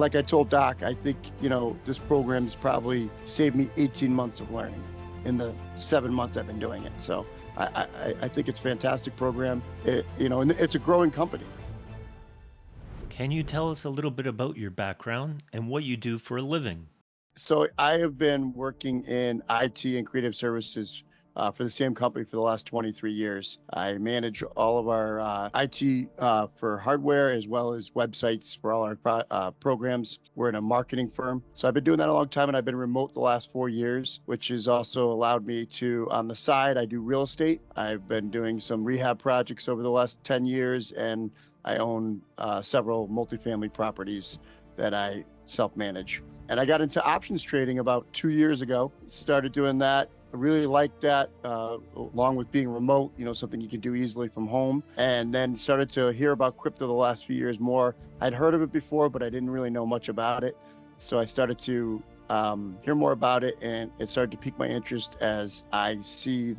like I told Doc, I think, this program has probably saved me 18 months of learning in the 7 months I've been doing it. So I think it's a fantastic program, and it's a growing company. Can you tell us a little bit about your background and what you do for a living? So I have been working in IT and creative services for the same company for the last 23 years. I manage all of our IT for hardware as well as websites for all our programs. We're in a marketing firm. So I've been doing that a long time, and I've been remote the last 4 years, which has also allowed me to, on the side, I do real estate. I've been doing some rehab projects over the last 10 years, and I own several multifamily properties that I self-manage. And I got into options trading about 2 years ago, started doing that. I really liked that, along with being remote, something you can do easily from home. And then started to hear about crypto the last few years more. I'd heard of it before, but I didn't really know much about it. So I started to hear more about it, and it started to pique my interest as I see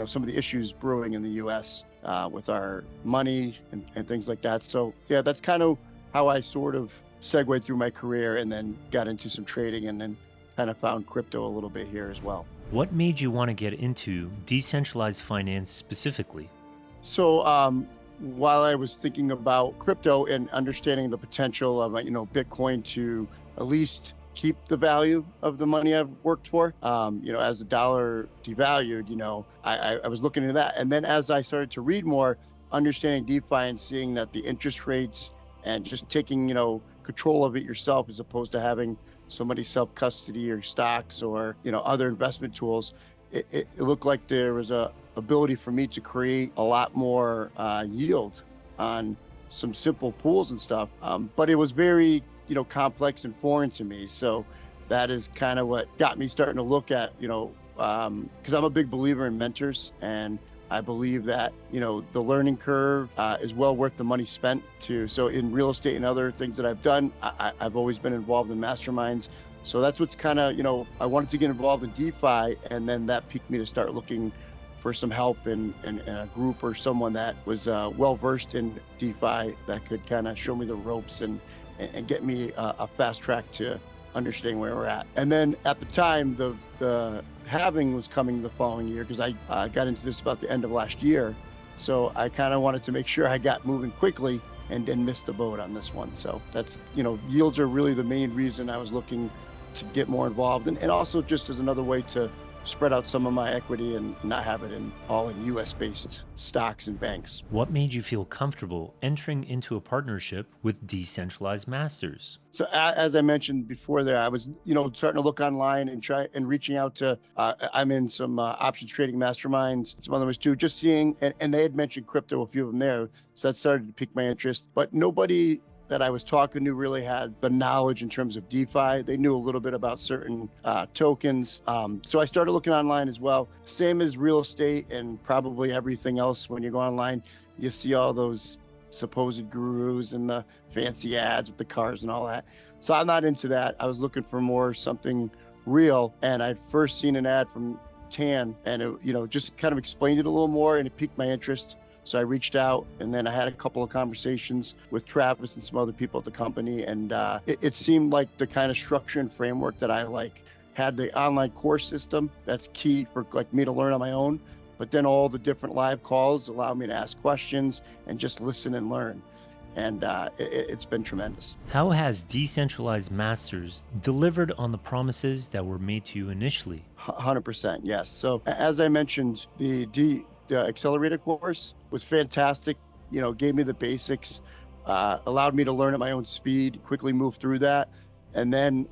some of the issues brewing in the U.S. With our money and things like that. So yeah, that's kind of how I sort of segued through my career, and then got into some trading, and then kind of found crypto a little bit here as well. What made you want to get into decentralized finance specifically? So while I was thinking about crypto and understanding the potential of Bitcoin to at least keep the value of the money I've worked for, as the dollar devalued, I was looking into that. And then as I started to read more, understanding DeFi and seeing that the interest rates and just taking, control of it yourself, as opposed to having somebody self-custody your stocks or, other investment tools, it looked like there was a ability for me to create a lot more yield on some simple pools and stuff. But it was very, complex and foreign to me. So that is kind of what got me starting to look at, because I'm a big believer in mentors, and I believe that, the learning curve is well worth the money spent too. So in real estate and other things that I've done, I've always been involved in masterminds. So that's what's kind of, I wanted to get involved in DeFi, and then that piqued me to start looking for some help in a group or someone that was well-versed in DeFi that could kind of show me the ropes and get me a fast track to understanding where we're at. And then at the time, the halving was coming the following year, because I got into this about the end of last year. So I kind of wanted to make sure I got moving quickly and didn't miss the boat on this one. So that's, yields are really the main reason I was looking to get more involved, and also just as another way to spread out some of my equity and not have it all in US-based stocks and banks. What made you feel comfortable entering into a partnership with Decentralized Masters? So as I mentioned before there, I was, starting to look online and reaching out to, I'm in some options trading masterminds, some others too, just seeing, and they had mentioned crypto, a few of them there. So that started to pique my interest, but nobody that I was talking to really had the knowledge in terms of DeFi. They knew a little bit about certain tokens. So I started looking online as well. Same as real estate and probably everything else. When you go online, you see all those supposed gurus and the fancy ads with the cars and all that. So I'm not into that. I was looking for more something real. And I'd first seen an ad from Tan, and it, just kind of explained it a little more, and it piqued my interest. So I reached out, and then I had a couple of conversations with Travis and some other people at the company. And it seemed like the kind of structure and framework that I like. Had the online course system that's key for me to learn on my own, but then all the different live calls allow me to ask questions and just listen and learn. And it's been tremendous. How has Decentralized Masters delivered on the promises that were made to you initially? 100%, yes. So as I mentioned, the accelerator course was fantastic. Gave me the basics, allowed me to learn at my own speed, quickly move through that. And then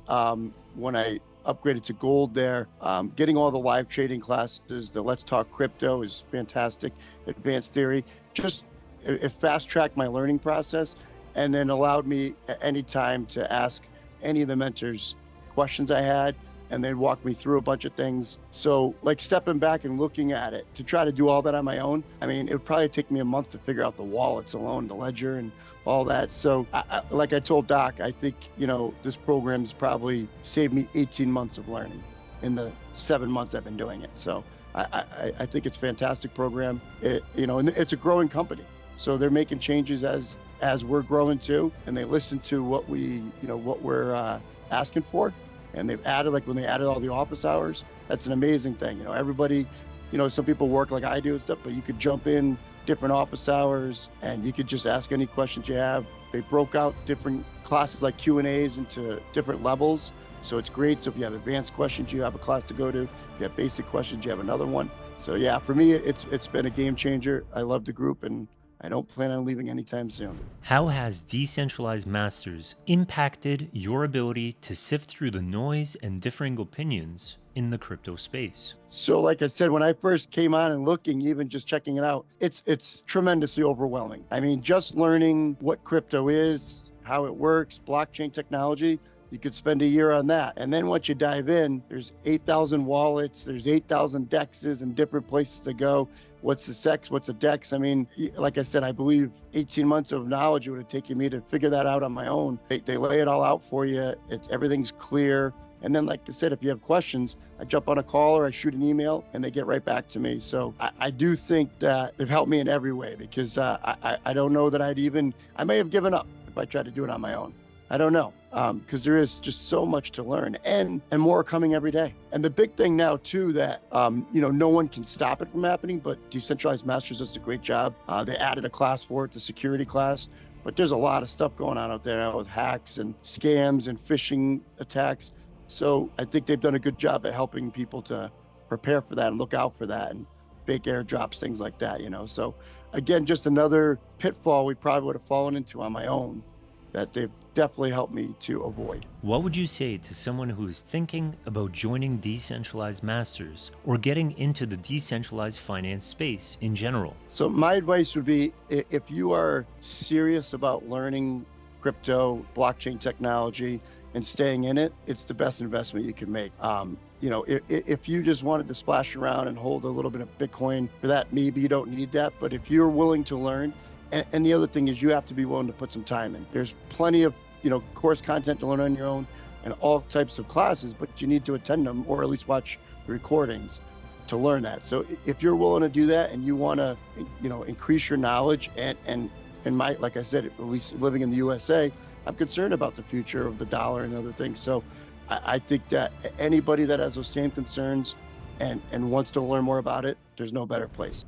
when I upgraded to gold there, getting all the live trading classes, the Let's Talk Crypto is fantastic. Advanced theory, just it fast-tracked my learning process, and then allowed me at any time to ask any of the mentors questions I had, and they'd walk me through a bunch of things. So stepping back and looking at it, to try to do all that on my own, it would probably take me a month to figure out the wallets alone, the ledger and all that. So like I told Doc, I think, this program's probably saved me 18 months of learning in the 7 months I've been doing it. So I think it's a fantastic program. And it's a growing company. So they're making changes as we're growing too, and they listen to what what we're asking for. And they've added, like when they added all the office hours, that's an amazing thing. Everybody, some people work like I do and stuff, but you could jump in different office hours and you could just ask any questions you have. They broke out different classes like Q&As into different levels. So it's great. So if you have advanced questions, you have a class to go to. If you have basic questions, you have another one. So yeah, for me, it's been a game changer. I love the group and I don't plan on leaving anytime soon. How has Decentralized Masters impacted your ability to sift through the noise and differing opinions in the crypto space? So like I said, when I first came on and looking, even just checking it out, it's tremendously overwhelming. I mean, just learning what crypto is, how it works, blockchain technology, you could spend a year on that. And then once you dive in, there's 8,000 wallets, there's 8,000 dexes and different places to go. What's the SEX, what's a DEX? I mean, like I said, I believe 18 months of knowledge it would have taken me to figure that out on my own. They lay it all out for you. Everything's clear. And then, like I said, if you have questions, I jump on a call or I shoot an email and they get right back to me. So I do think that they've helped me in every way because I don't know that I may have given up if I tried to do it on my own. I don't know, because there is just so much to learn and more coming every day. And the big thing now too that, no one can stop it from happening, but Decentralized Masters does a great job. They added a class for it, the security class, but there's a lot of stuff going on out there now with hacks and scams and phishing attacks. So I think they've done a good job at helping people to prepare for that and look out for that and fake airdrops, things like that, So again, just another pitfall we probably would have fallen into on my own that they've definitely helped me to avoid. What would you say to someone who is thinking about joining Decentralized Masters or getting into the decentralized finance space in general? So my advice would be, if you are serious about learning crypto, blockchain technology, and staying in it, it's the best investment you can make. If you just wanted to splash around and hold a little bit of Bitcoin for that, maybe you don't need that. But if you're willing to learn, and the other thing is you have to be willing to put some time in. There's plenty of, course content to learn on your own and all types of classes, but you need to attend them or at least watch the recordings to learn that. So if you're willing to do that and you want to, increase your knowledge and like I said, at least living in the USA, I'm concerned about the future of the dollar and other things. So I think that anybody that has those same concerns and wants to learn more about it, there's no better place.